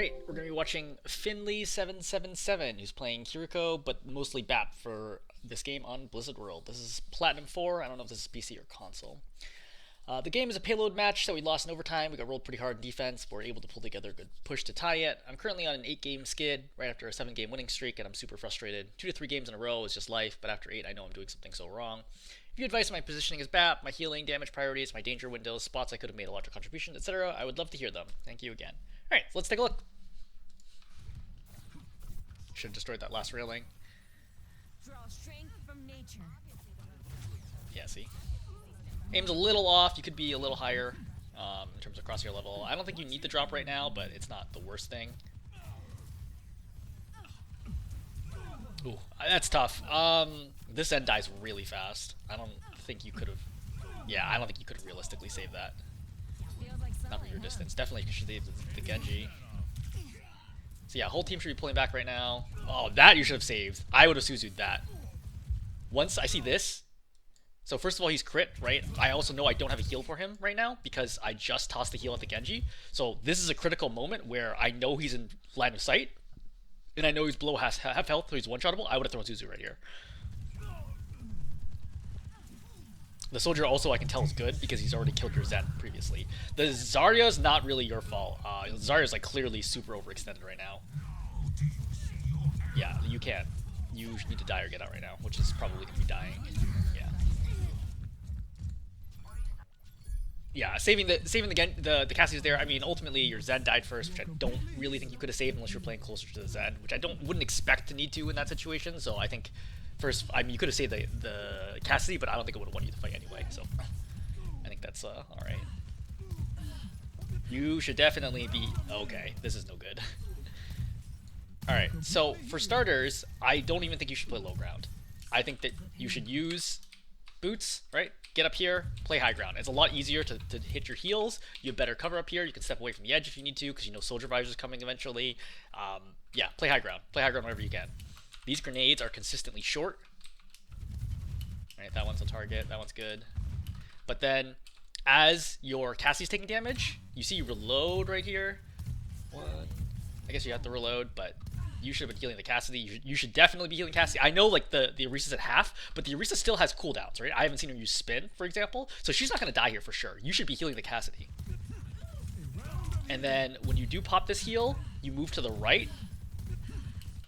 Alright, we're going to be watching Finnley777, who's playing Kiriko, but mostly Bap for this game on Blizzard World. This is Platinum 4, I don't know if this is PC or console. The game is a payload match, so we lost in overtime. We got rolled pretty hard in defense, but we're able to pull together a good push to tie it. I'm currently on an 8-game skid, right after a 7-game winning streak, and I'm super frustrated. 2 to 3 games in a row is just life, but after 8 I know I'm doing something so wrong. If you advise on my positioning as BAP, my healing, damage priorities, my danger windows, spots I could have made a larger contribution, etc., I would love to hear them. Thank you again. Alright, so let's take a look. Should have destroyed that last railing. Draw strength from nature. Yeah, see? Aim's a little off. You could be a little higher in terms of crosshair level. I don't think you need the drop right now, but it's not the worst thing. Ooh, that's tough. This end dies really fast. I don't think you could have... Yeah, I don't think you could have realistically saved that. Not from your distance. Definitely you should save the Genji. So yeah, whole team should be pulling back right now. Oh, that you should have saved. I would have Suzu'd that. Once I see this... So first of all, he's crit, right? I also know I don't have a heal for him right now because I just tossed the heal at the Genji. So this is a critical moment where I know he's in line of sight, and I know he's below half health, so he's one-shottable. I would have thrown Suzu right here. The soldier also I can tell is good because he's already killed your Zen previously. The Zarya's not really your fault. Zarya's like clearly super overextended right now. Yeah, you can't. You need to die or get out right now, which is probably going to be dying. Yeah. Yeah, saving the Cassie's there. I mean, ultimately your Zen died first, which I don't really think you could have saved unless you're playing closer to the Zen, which I wouldn't expect to need to in that situation. So I think first, I mean, you could have saved the Cassidy, but I don't think it would have won you the fight anyway. So I think that's all right. You should definitely be okay. This is no good. All right. So for starters, I don't even think you should play low ground. I think that you should use boots, right? Get up here, play high ground. It's a lot easier to hit your heals. You have better cover up here. You can step away from the edge if you need to, because you know Soldier Visor's coming eventually. Yeah, play high ground. Play high ground whenever you can. These grenades are consistently short. Alright, that one's a target. That one's good. But then, as your Cassie's taking damage, you see you reload right here. One. I guess you have to reload, but you should have been healing the Cassidy. You should definitely be healing Cassidy. I know like the Orisa's at half, but the Orisa still has cooldowns, right? I haven't seen her use spin, for example, so she's not going to die here for sure. You should be healing the Cassidy. And then when you do pop this heal, you move to the right,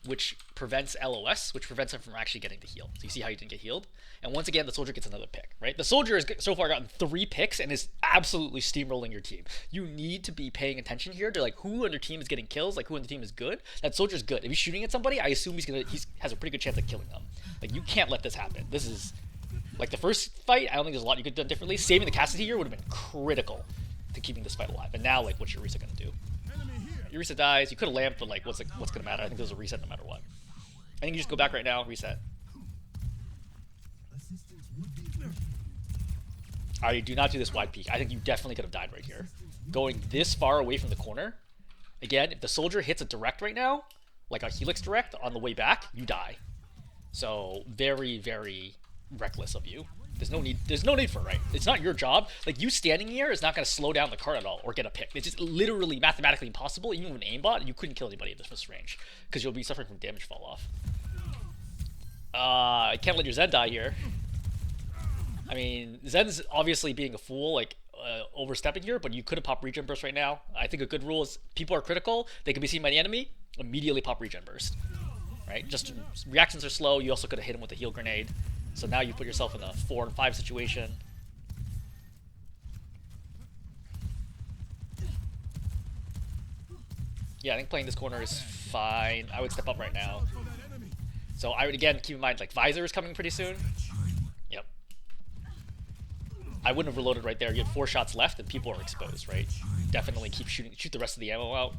which prevents LOS, which prevents him from actually getting the heal. So you see how he didn't get healed? And once again, the soldier gets another pick, right? The soldier has so far gotten 3 picks and is absolutely steamrolling your team. You need to be paying attention here to like who on your team is getting kills, like who on the team is good. That soldier's good. If he's shooting at somebody, I assume he has a pretty good chance of killing them. Like you can't let this happen. This is like the first fight. I don't think there's a lot you could have done differently. Saving the Cassidy here would have been critical to keeping this fight alive. And now, like, what's your Orisa gonna do? Your Orisa dies. You could have lamped, but like, what's gonna matter? I think there's a reset no matter what. I think you just go back right now, reset. I do not do this wide peek. I think you definitely could have died right here. Going this far away from the corner. Again, if the soldier hits a direct right now, like a Helix direct on the way back, you die. So very, very reckless of you. There's no need for it, right? It's not your job. Like you standing here is not going to slow down the card at all or get a pick. It's just literally mathematically impossible. Even with an aimbot, you couldn't kill anybody at this range because you'll be suffering from damage fall off. I can't let your Zen die here. I mean, Zen's obviously being a fool, like overstepping here, but you could have popped regen burst right now. I think a good rule is people are critical. They can be seen by the enemy. Immediately pop regen burst. Right? Just reactions are slow. You also could have hit him with a heal grenade. So now you put yourself in a 4 and 5 situation. Yeah, I think playing this corner is fine. I would step up right now. So I would again keep in mind like Visor is coming pretty soon. Yep. I wouldn't have reloaded right there. You had 4 shots left and people are exposed, right? Definitely keep shooting. Shoot the rest of the ammo out.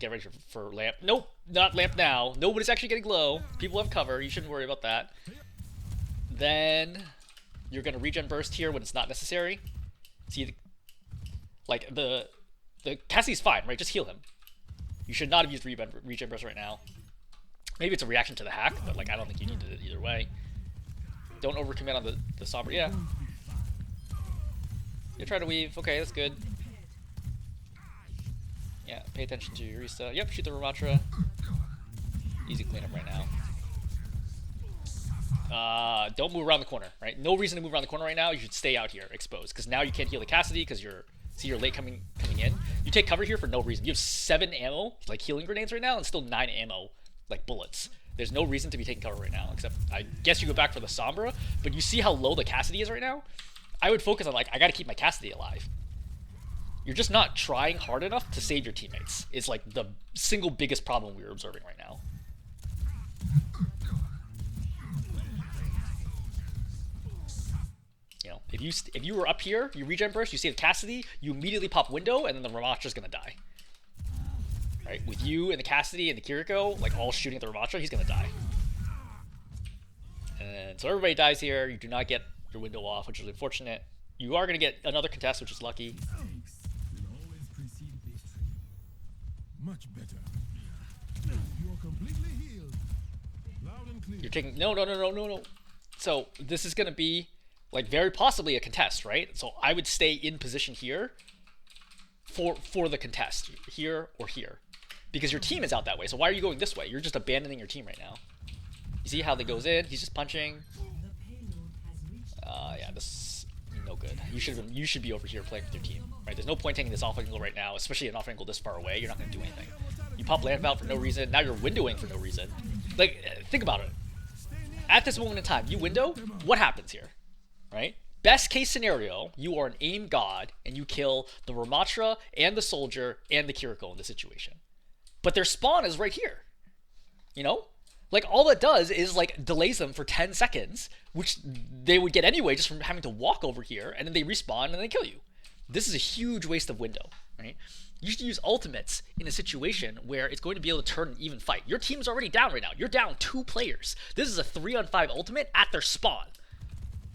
Get ready for lamp. Nope, not lamp now. Nobody's actually getting low. People have cover. You shouldn't worry about that. Then you're gonna regen burst here when it's not necessary. See, like the Cassie's fine, right? Just heal him. You should not have used regen burst right now. Maybe it's a reaction to the hack, but like I don't think you needed it either way. Don't overcommit on the Sombra. Yeah. You try to weave. Okay, that's good. Yeah, pay attention to Eureka. Yep, shoot the Ramatra. Easy cleanup right now. Don't move around the corner, right? No reason to move around the corner right now. You should stay out here, exposed, because now you can't heal the Cassidy because you're late coming in. You take cover here for no reason. You have 7 ammo, like healing grenades right now, and still 9 ammo, like bullets. There's no reason to be taking cover right now, except I guess you go back for the Sombra. But you see how low the Cassidy is right now? I would focus on like I gotta keep my Cassidy alive. You're just not trying hard enough to save your teammates. It's like the single biggest problem we're observing right now. You know, if you were up here, you regen burst, you save Cassidy, you immediately pop window, and then the Ramatra's gonna die. Right? With you and the Cassidy and the Kiriko, like all shooting at the Ramatra, he's gonna die. And so everybody dies here. You do not get your window off, which is unfortunate. You are gonna get another contest, which is lucky. Much better. You are completely healed. Loud and clear. You're taking no. So this is gonna be like very possibly a contest, right? So I would stay in position here for the contest, here or here, because your team is out that way. So why are you going this way? You're just abandoning your team right now. You see how they goes in? He's just punching. Yeah, this is no good. You should be over here playing with your team, right? There's no point taking this off angle right now, especially an off angle this far away. You're not going to do anything. You pop land valve for no reason. Now you're windowing for no reason. Like, think about it. At this moment in time, you window. What happens here, right? Best case scenario, you are an aim god and you kill the Ramatra and the soldier and the Kiriko in this situation. But their spawn is right here. You know? Like, all it does is, like, delays them for 10 seconds, which they would get anyway just from having to walk over here, and then they respawn and they kill you. This is a huge waste of window, right? You should use ultimates in a situation where it's going to be able to turn an even fight. Your team's already down right now. You're down 2 players. This is a 3-on-5 ultimate at their spawn,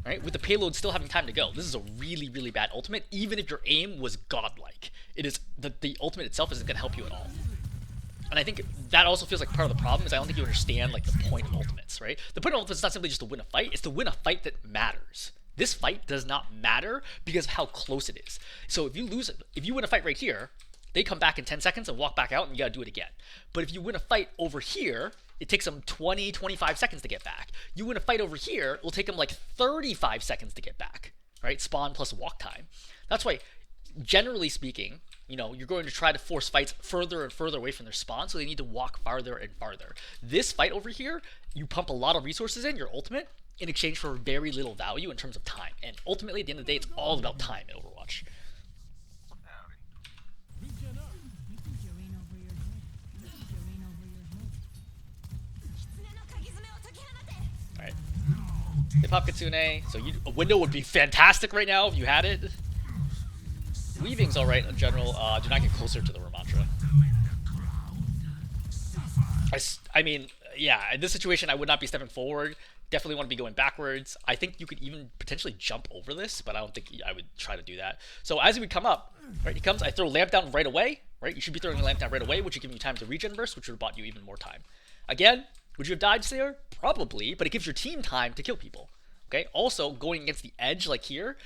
right? With the payload still having time to go. This is a really, really bad ultimate, even if your aim was godlike. It is the ultimate itself isn't going to help you at all. And I think that also feels like part of the problem is I don't think you understand like the point of ultimates, right? The point of ultimates is not simply just to win a fight, it's to win a fight that matters. This fight does not matter because of how close it is. So if you win a fight right here, they come back in 10 seconds and walk back out and you gotta do it again. But if you win a fight over here, it takes them 20, 25 seconds to get back. You win a fight over here, it'll take them like 35 seconds to get back, right? Spawn plus walk time. That's why, generally speaking, you know, you're going to try to force fights further and further away from their spawn, so they need to walk farther and farther. This fight over here, you pump a lot of resources in, your ultimate, in exchange for very little value in terms of time. And ultimately, at the end of the day, it's all about time in Overwatch. Alright. They pop Kitsune, so a window would be fantastic right now if you had it. Weaving's alright in general. Do not get closer to the Ramatra. I mean, yeah, in this situation, I would not be stepping forward. Definitely want to be going backwards. I think you could even potentially jump over this, but I don't think I would try to do that. So as he would come up, right, he comes, I throw lamp down right away, right? You should be throwing a lamp down right away, which would give you time to regen burst, which would have bought you even more time. Again, would you have died there? Probably, but it gives your team time to kill people. Okay. Also, going against the edge like here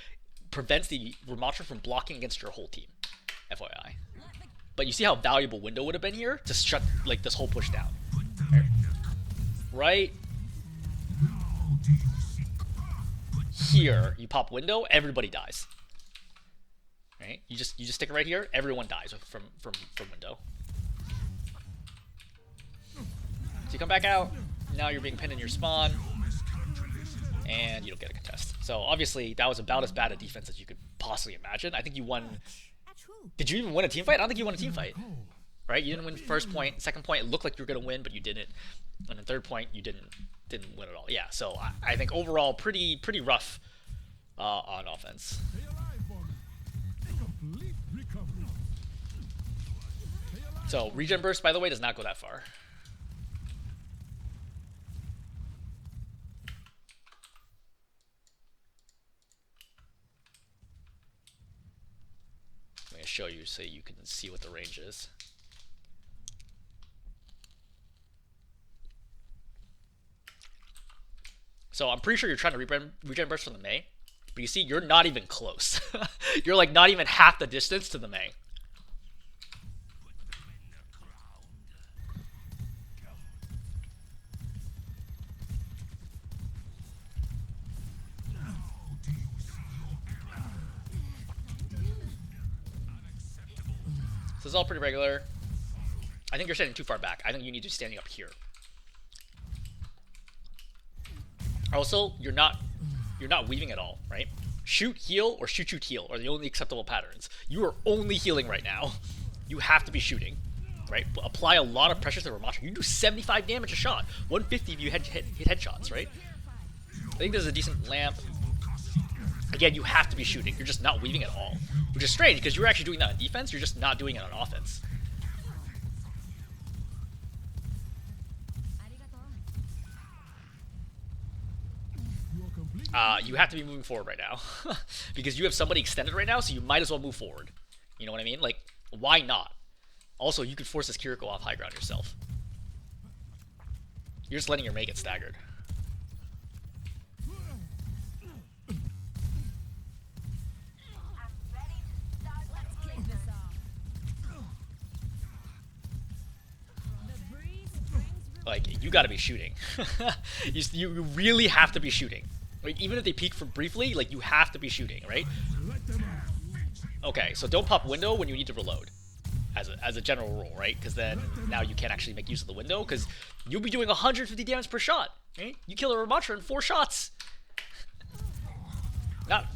prevents the Ramatra from blocking against your whole team. FYI. But you see how valuable window would have been here to shut like this whole push down. Right here, you pop window, everybody dies. Right? You just stick it right here, everyone dies from window. So you come back out, now you're being pinned in your spawn, and you don't get a contest. So obviously that was about as bad a defense as you could possibly imagine. I think you won. Did you even win a team fight? I don't think you won a team fight. Right? You didn't win first point, second point it looked like you were gonna win, but you didn't. And then third point you didn't win at all. Yeah, so I think overall pretty rough on offense. So regen burst, by the way, does not go that far. I'm going to show you so you can see what the range is. So I'm pretty sure you're trying to regen burst from the Mei, but you see, you're not even close. You're like not even half the distance to the Mei. this is all pretty regular. I think you're standing too far back. I think you need to be standing up here. Also, you're not weaving at all, right? Shoot, heal, or shoot, heal are the only acceptable patterns. You are only healing right now. You have to be shooting, right? Apply a lot of pressure to the Ramatra. You do 75 damage a shot. 150 if you hit headshots, right? I think this is a decent lamp. Again, you have to be shooting. You're just not weaving at all. Which is strange, because you're actually doing that on defense. You're just not doing it on offense. You have to be moving forward right now. Because you have somebody extended right now, so you might as well move forward. You know what I mean? Like, why not? Also, you could force this Kiriko off high ground yourself. You're just letting your mate get staggered. Like, you gotta be shooting. you really have to be shooting. Like, even if they peek for briefly, like, you have to be shooting, right? Okay, so don't pop window when you need to reload. As a general rule, right? Because then now you can't actually make use of the window, because you'll be doing 150 damage per shot, right? You kill a Ramatra in 4 shots. Not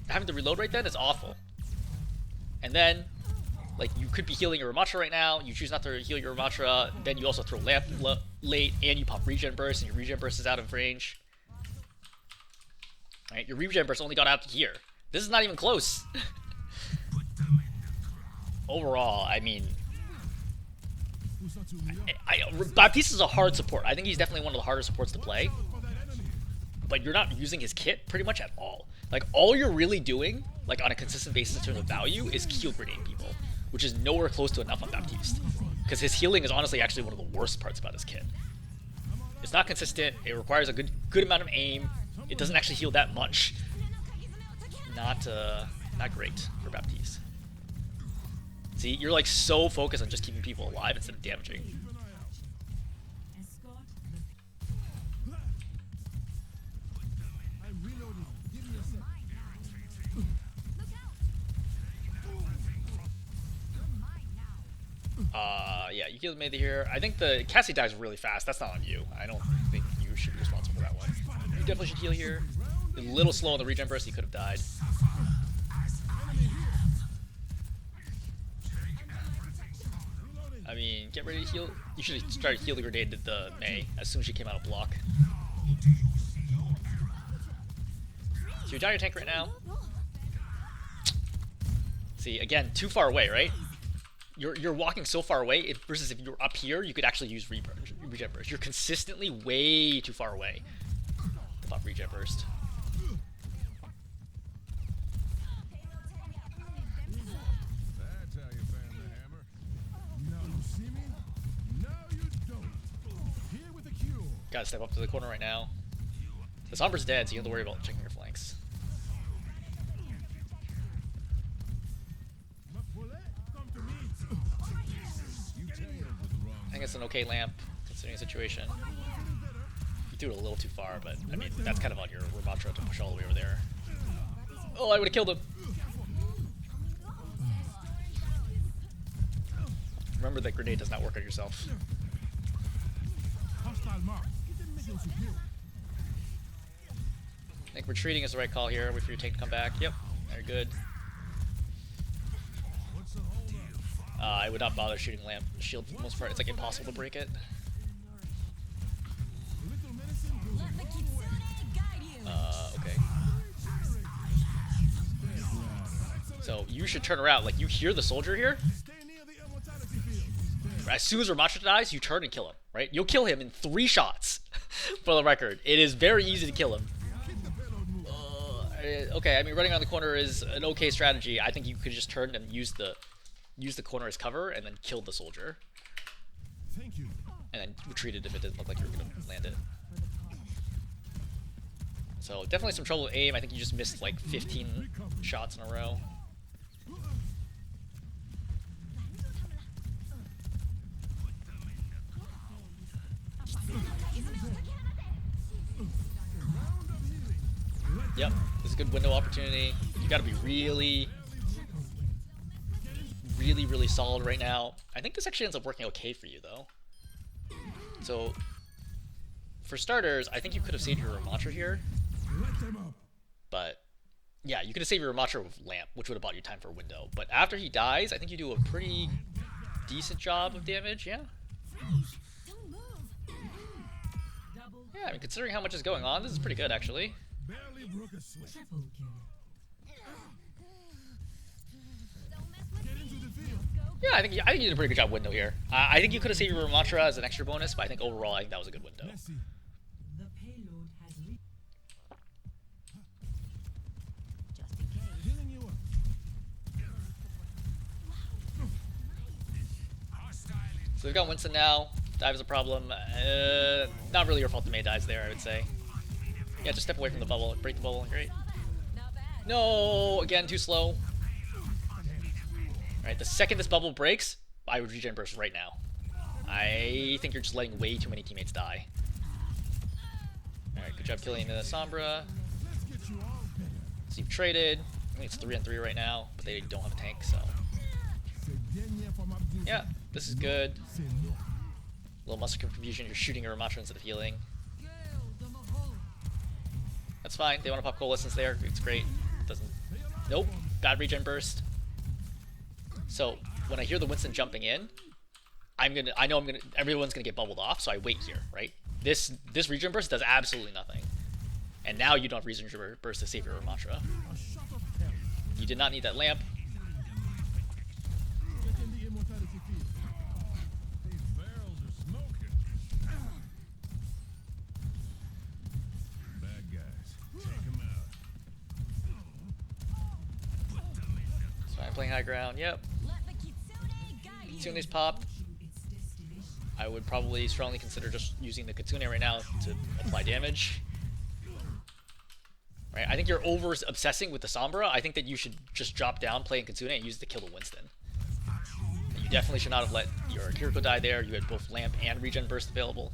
having to reload right then is awful. And then, like, you could be healing your Ramatra right now, you choose not to heal your Ramatra, then you also throw lamp late, and you pop regen burst, and your regen burst is out of range. Right? Your regen burst only got out to here. This is not even close. Overall, I mean, Baptiste is a hard support. I think he's definitely one of the harder supports to play. But you're not using his kit pretty much at all. Like, all you're really doing, like, on a consistent basis in terms of value, is heal grenade people, which is nowhere close to enough on Baptiste. Because his healing is honestly actually one of the worst parts about his kit. It's not consistent. It requires a good amount of aim. It doesn't actually heal that much. Not great for Baptiste. See, you're like so focused on just keeping people alive instead of damaging. Yeah, you killed Mayday here. I think the Cassie dies really fast. That's not on you. I don't think you should be responsible for that one. You definitely should heal here. A little slow on the regen burst, he could have died. I mean, get ready to heal. You should have started healing grenade to the Mei as soon as she came out of block. So you're down your tank right now. See, again, too far away, right? You're walking so far away, versus if you're up here, you could actually use regen burst. You're consistently way too far away to pop regen burst. Gotta step up to the corner right now. The Sombra's dead, so you don't have to worry about checking your flanks. I think it's an okay lamp, considering the situation. You threw it a little too far, but I mean, that's kind of on your Ramatra to push all the way over there. Oh, I would have killed him! Remember that grenade does not work on yourself. I think retreating is the right call here. Wait for your tank to come back. Yep, very good. I would not bother shooting lamp shield for the most part. It's like impossible to break it. Okay. So you should turn around. Like, you hear the soldier here? As soon as Ramatra dies, you turn and kill him, right? You'll kill him in 3 shots, for the record. It is very easy to kill him. Okay, I mean, running around the corner is an okay strategy. I think you could just turn and use the corner as cover and then kill the soldier. Thank you. And then retreat it if it doesn't look like you're going to land it. So definitely some trouble with aim. I think you just missed like 15 shots in a row. Yep, this is a good window opportunity. You gotta be really really, really solid right now. I think this actually ends up working okay for you, though. So, for starters, I think you could have saved your Ramattra here. But, yeah, you could have saved your Ramattra with Lamp, which would have bought you time for a window. But after he dies, I think you do a pretty decent job of damage, yeah? Yeah, I mean, considering how much is going on, this is pretty good, actually. Barely broke a sweat. Triple kill. Get into the field. Yeah, I think you did a pretty good job window here. I think you could have saved your Ramattra as an extra bonus, but I think overall, I think that was a good window. Let's see. The payload has reached. Just in case. Healing you up. So we've got Winston now. Dive is a problem. Not really your fault the Mei dies there, I would say. Yeah, just step away from the bubble. Break the bubble, great. Not bad. No, again, too slow. Alright, the second this bubble breaks, I would regen burst right now. I think you're just letting way too many teammates die. Alright, good job killing the Sombra. Let's get you all better. So you've traded. I think it's 3-on-3 right now, but they don't have a tank, so... Yeah, this is good. Little muscle confusion, you're shooting your Ramattra instead of healing. That's fine, they want to pop Coalescence there, it's great. Doesn't... Nope, bad regen burst. So, when I hear the Winston jumping in, everyone's gonna get bubbled off, so I wait here, right? This regen burst does absolutely nothing. And now you don't have regen burst to save your Ramattra. You did not need that lamp. Get in the immortality field. These barrels are smoking. Bad guys. Take them out. So I'm playing high ground, yep. Let the Kitsune guide you. Kitsune's popped. I would probably strongly consider just using the Kitsune right now to apply damage. Right, I think you're over-obsessing with the Sombra. I think that you should just drop down, play in Kitsune, and use it to kill the Winston. And you definitely should not have let your Kiriko die there. You had both Lamp and Regen Burst available.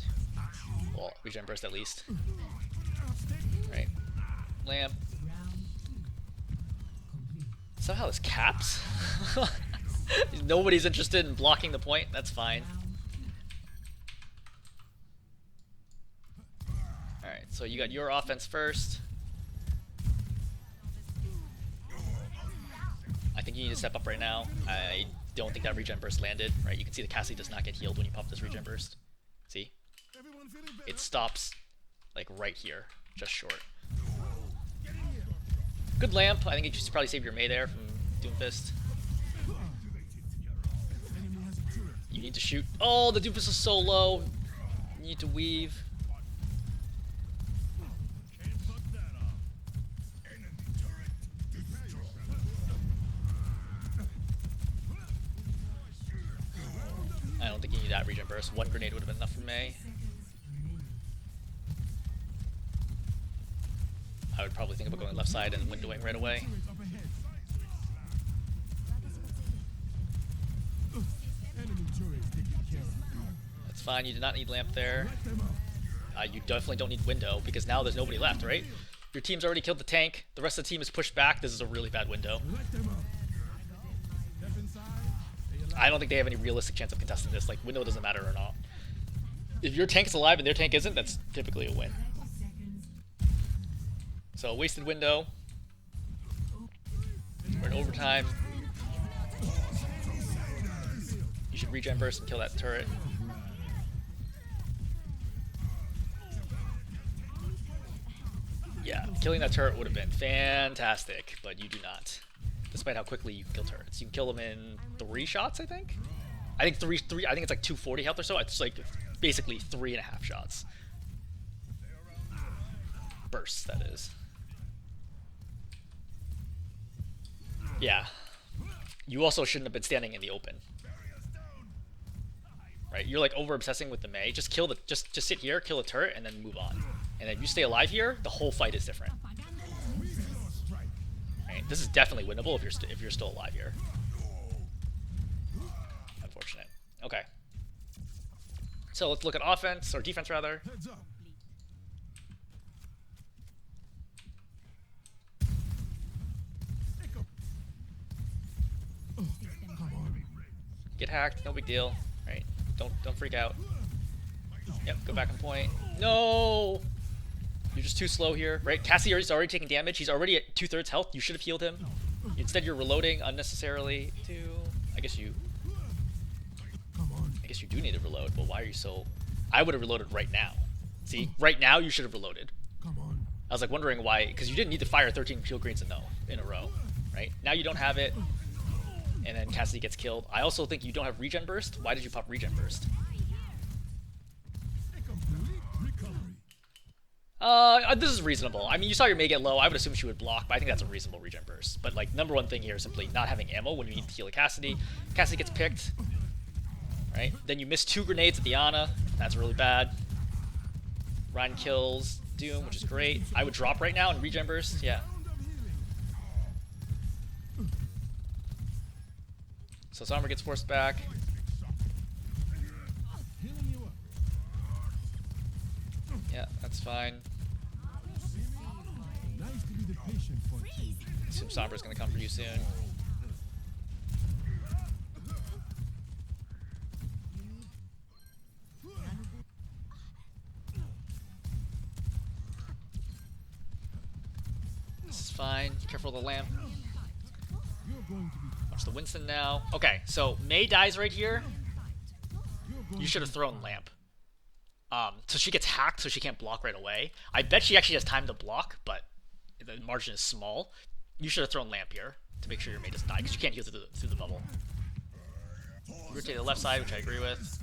Well, Regen Burst at least. Right, Lamp. Somehow this caps? Nobody's interested in blocking the point, that's fine. Alright, so you got your offense first. I think you need to step up right now. I don't think that regen burst landed, right? You can see the Cassie does not get healed when you pop this regen burst. See? Everyone feeling better? It stops, like, right here. Just short. Good lamp. I think you should probably save your Mei there from Doomfist. Enemy has a turret. You need to shoot. Oh, the Doomfist is so low. You need to weave. Can't fuck that up. Enemy turret. I don't think you need that regen burst. One grenade would have been enough for Mei. I would probably think about going left side and windowing right away. Turret up ahead. Enemy turret taken care of. That's fine. You did not need lamp there. Let them out. You definitely don't need window because now there's nobody left, right? Your team's already killed the tank. The rest of the team is pushed back. This is a really bad window. Let them out. Step inside. Stay alive. I don't think they have any realistic chance of contesting this. Like, window doesn't matter or not. If your tank is alive and their tank isn't, that's typically a win. So, wasted window. We're in overtime. You should regen burst and kill that turret. Yeah, killing that turret would have been fantastic, but you do not. Despite how quickly you can kill turrets. You can kill them in 3 shots, I think? I think I think it's like 240 health or so. It's like basically 3.5 shots. Bursts, that is. Yeah. You also shouldn't have been standing in the open. Right? You're like over obsessing with the Mei. Just kill the just sit here, kill a turret, and then move on. And if you stay alive here, the whole fight is different. Right? This is definitely winnable if you're still alive here. Unfortunate. Okay. So let's look at offense or defense rather. Heads up. Oh, come on. get hacked, no big deal, right? Don't freak out. Yep, go back on point. No! You're just too slow here, right? Cassie is already taking damage. He's already at 2/3 health. You should have healed him. Instead, you're reloading unnecessarily. I guess you do need to reload, but why are you so... I would have reloaded right now. See? Right now, you should have reloaded. I was like wondering why, because you didn't need to fire 13 shield greens in a row, right? Now you don't have it, and then Cassidy gets killed. I also think you don't have regen burst. Why did you pop regen burst? This is reasonable. I mean, you saw your May get low. I would assume she would block, but I think that's a reasonable regen burst. But like, number one thing here is simply not having ammo when you need to heal a Cassidy. Cassidy gets picked, right? Then you miss 2 grenades at the Ana. That's really bad. Ryan kills Doom, which is great. I would drop right now and regen burst. Yeah. So Sombra gets forced back. Yeah, that's fine. Assume Sombra's gonna come for you soon. This is fine. Careful of the lamp. Watch the Winston now. Okay, so May dies right here. You should have thrown lamp. So she gets hacked, so she can't block right away. I bet she actually has time to block, but the margin is small. You should have thrown lamp here to make sure your May doesn't die, because you can't heal through the bubble. Rotate the left side, which I agree with.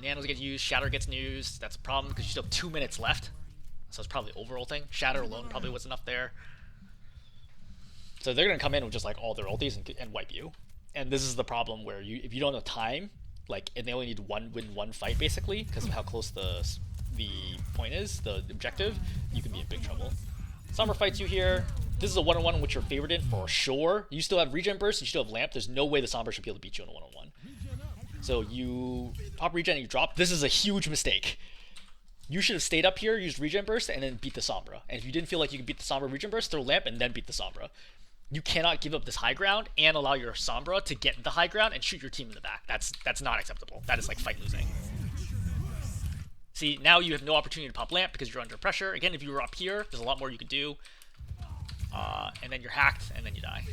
Nanos get used, Shatter gets used. That's a problem, because you still have 2 minutes left. So it's probably over-ulting. Shatter alone probably was enough there. So they're going to come in with just like all their ultis and wipe you. And this is the problem where if you don't have time, like, and they only need one fight basically, because of how close the point is, the objective, you can be in big trouble. Sombra fights you here. This is a one-on-one in which you're favored in for sure. You still have regen burst, you still have lamp. There's no way the Sombra should be able to beat you in a one-on-one. So you pop regen and you drop. This is a huge mistake. You should have stayed up here, used regen burst, and then beat the Sombra. And if you didn't feel like you could beat the Sombra regen burst, throw lamp and then beat the Sombra. You cannot give up this high ground and allow your Sombra to get the high ground and shoot your team in the back. That's not acceptable. That is like fight losing. See, now you have no opportunity to pop lamp because you're under pressure. Again, if you were up here, there's a lot more you could do. And then you're hacked, and then you die.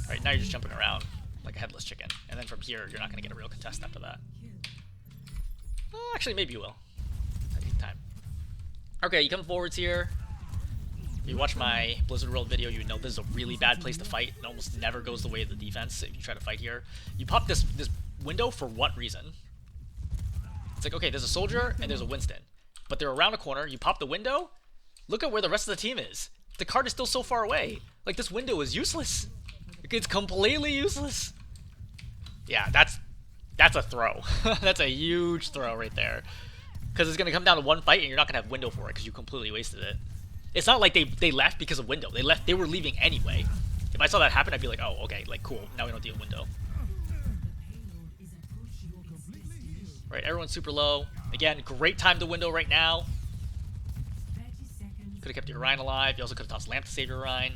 Alright, now you're just jumping around like a headless chicken. And then from here, you're not going to get a real contest after that. Actually, maybe you will. I need time. Okay, you come forwards here. If you watch my Blizzard World video, you would know this is a really bad place to fight. It almost never goes the way of the defense if you try to fight here. You pop this window for what reason? It's like, okay, there's a soldier and there's a Winston. But they're around a corner. You pop the window. Look at where the rest of the team is. The card is still so far away. Like, this window is useless. It's completely useless. Yeah, that's a throw. That's a huge throw right there. Because it's going to come down to one fight and you're not going to have window for it because you completely wasted it. It's not like they left because of window. They were leaving anyway. If I saw that happen, I'd be like, oh, okay, like, cool. Now we don't deal with window. Right, everyone's super low. Again, great time to window right now. You could have kept your Ryan alive. You also could have tossed lamp to save your Ryan.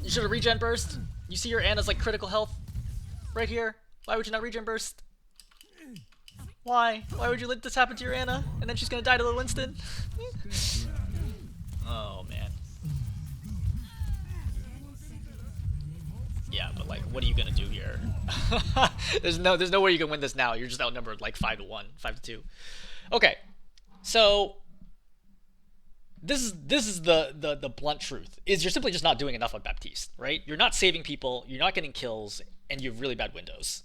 You should have regen burst. You see your Ana's like critical health right here. Why would you not regen burst? Why? Why would you let this happen to your Ana? And then she's gonna die to the Winston? Oh man. Yeah, but like, what are you gonna do here? there's no way you can win this now. You're just outnumbered like 5-1, 5-2. Okay, so this is the blunt truth. Is you're simply just not doing enough on Baptiste, right? You're not saving people, you're not getting kills, and you have really bad windows.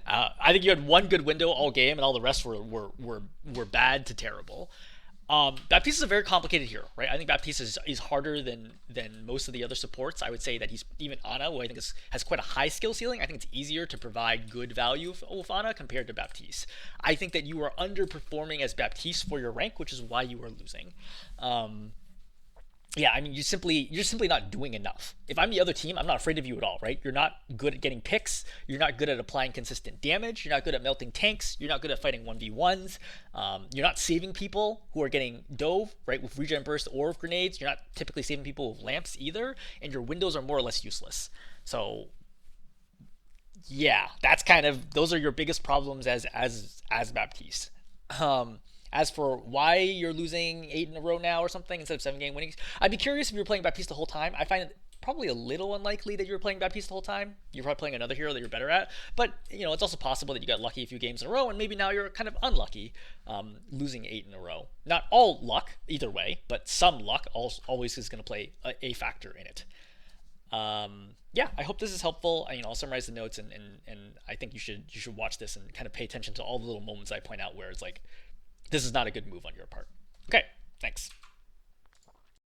I think you had one good window all game, and all the rest were bad to terrible. Baptiste is a very complicated hero, right? I think Baptiste is harder than most of the other supports. I would say that he's even Ana, who I think has quite a high skill ceiling. I think it's easier to provide good value with Ana compared to Baptiste. I think that you are underperforming as Baptiste for your rank, which is why you are losing. yeah, I mean, you're simply not doing enough. If I'm the other team, I'm not afraid of you at all, right? You're not good at getting picks. You're not good at applying consistent damage. You're not good at melting tanks. You're not good at fighting 1v1s. You're not saving people who are getting dove, right, with regen burst or with grenades. You're not typically saving people with lamps either, and your windows are more or less useless. So yeah, that's kind of those are your biggest problems as Baptiste. Um, as for why you're losing 8 in a row now or something instead of 7 game winnings, I'd be curious if you were playing Baptiste the whole time. I find it probably a little unlikely that you were playing Baptiste the whole time. You're probably playing another hero that you're better at, but it's also possible that you got lucky a few games in a row, and maybe now you're kind of unlucky, losing 8 in a row. Not all luck either way, but some luck always is going to play a factor in it. Yeah, I hope this is helpful. I'll summarize the notes, and I think you should watch this and kind of pay attention to all the little moments I point out where it's like this is not a good move on your part. Okay, thanks.